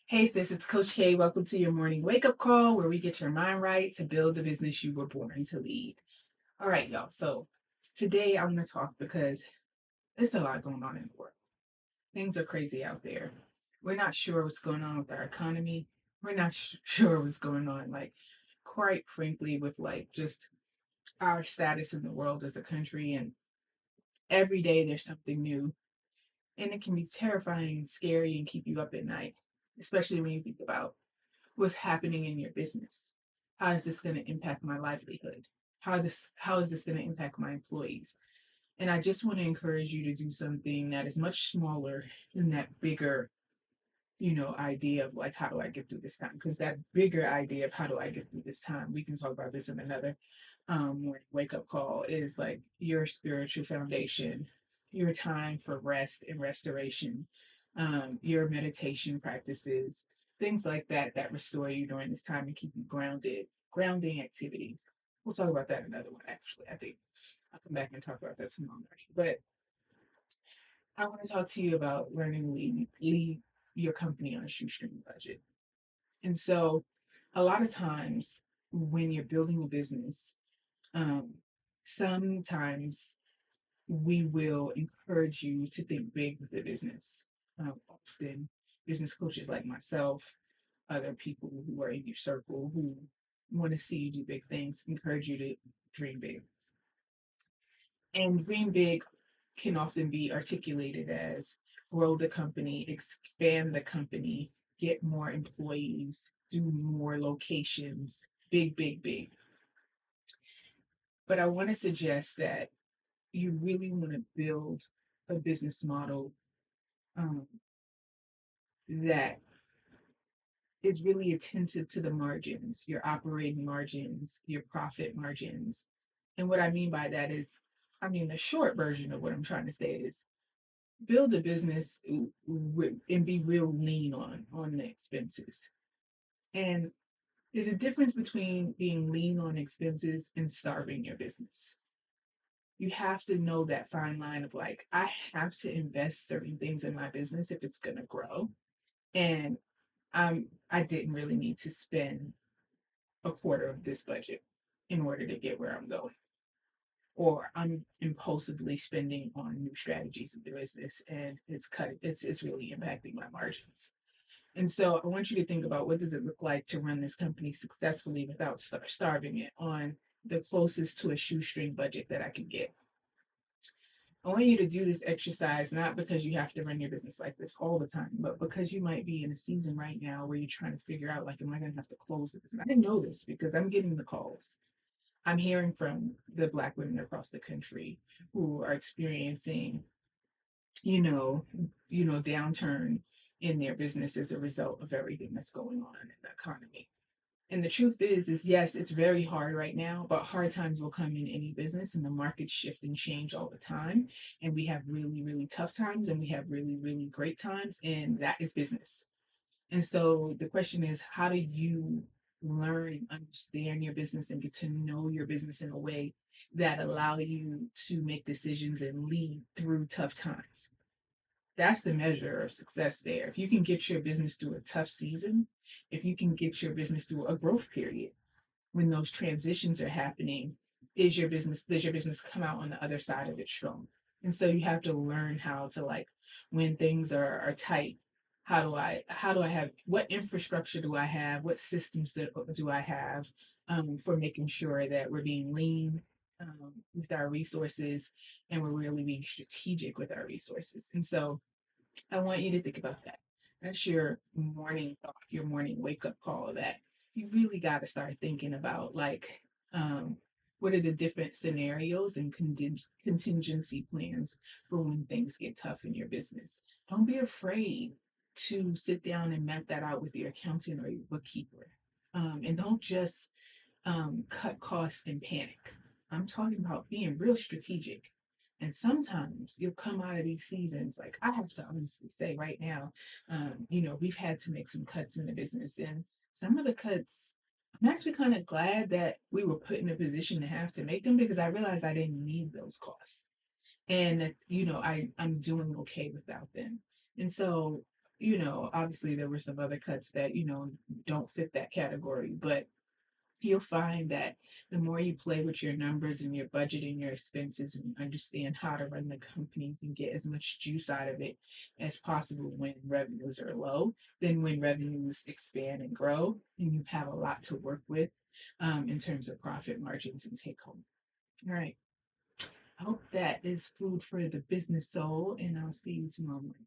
Hey sis, it's Coach K. Welcome to your morning wake up call where we get your mind right to build the business you were born to lead. All right, y'all. So today I'm going to talk because there's a lot going on in the world. Things are crazy out there. We're not sure what's going on with our economy. We're not sure what's going on, like, quite frankly, with like just our status in the world as a country. And every day there's something new. And it can be terrifying and scary and keep you up at night, especially when you think about what's happening in your business. How is this going to impact my livelihood? How is this going to impact my employees? And I just want to encourage you to do something that is much smaller than that bigger, idea of like, how do I get through this time? Because that bigger idea of how do I get through this time, we can talk about this in another morning wake up call, is like your spiritual foundation, your time for rest and restoration, your meditation practices, things like that that restore you during this time and keep you grounded, grounding activities. We'll talk about that another one, actually. I think I'll come back and talk about that tomorrow morning. But I want to talk to you about learning to lead your company on a shoestring budget. And so, a lot of times when you're building a business, um, sometimes we will encourage you to think big with the business. Often, business coaches like myself, other people who are in your circle who want to see you do big things, encourage you to dream big. And dream big can often be articulated as grow the company, expand the company, get more employees, do more locations, big, big, big. But I want to suggest that you really want to build a business model um, that is really attentive to the margins, your operating margins, your profit margins. And what I mean by that is, the short version of what I'm trying to say is build a business and be real lean on the expenses. And there's a difference between being lean on expenses and starving your business. You have to know that fine line of like, I have to invest certain things in my business if it's gonna grow. And I didn't really need to spend a quarter of this budget in order to get where I'm going. Or I'm impulsively spending on new strategies in the business and it's really impacting my margins. And so I want you to think about, what does it look like to run this company successfully without starving it on the closest to a shoestring budget that I can get. I want you to do this exercise not because you have to run your business like this all the time, but because you might be in a season right now where you're trying to figure out, like, am I going to have to close this? And I know this because I'm getting the calls. I'm hearing from the Black women across the country who are experiencing, you know, downturn in their business as a result of everything that's going on in the economy. And the truth is yes, it's very hard right now, but hard times will come in any business, and the markets shift and change all the time. And we have really, really tough times, and we have really, really great times, and that is business. And so the question is, how do you learn and understand your business and get to know your business in a way that allow you to make decisions and lead through tough times? That's the measure of success there. If you can get your business through a tough season, if you can get your business through a growth period, when those transitions are happening, does your business come out on the other side of it strong? And so you have to learn how to, like, when things are tight, how do I have, what infrastructure do I have, what systems do I have, for making sure that we're being lean, with our resources, and we're really being strategic with our resources. And so I want you to think about that. That's your morning thought, your morning wake up call, that you really got to start thinking about, like, um, what are the different scenarios and contingency plans for when things get tough in your business. Don't be afraid to sit down and map that out with your accountant or your bookkeeper. And don't just cut costs and panic. I'm talking about being real strategic. And sometimes you'll come out of these seasons, like, I have to honestly say right now, we've had to make some cuts in the business. And some of the cuts, I'm actually kind of glad that we were put in a position to have to make them, because I realized I didn't need those costs. And that, I'm doing okay without them. And so obviously there were some other cuts that, don't fit that category, but you'll find that the more you play with your numbers and your budget and your expenses and understand how to run the companies and get as much juice out of it as possible when revenues are low, then when revenues expand and grow, and you have a lot to work with in terms of profit margins and take home. All right. I hope that is food for the business soul, and I'll see you tomorrow morning.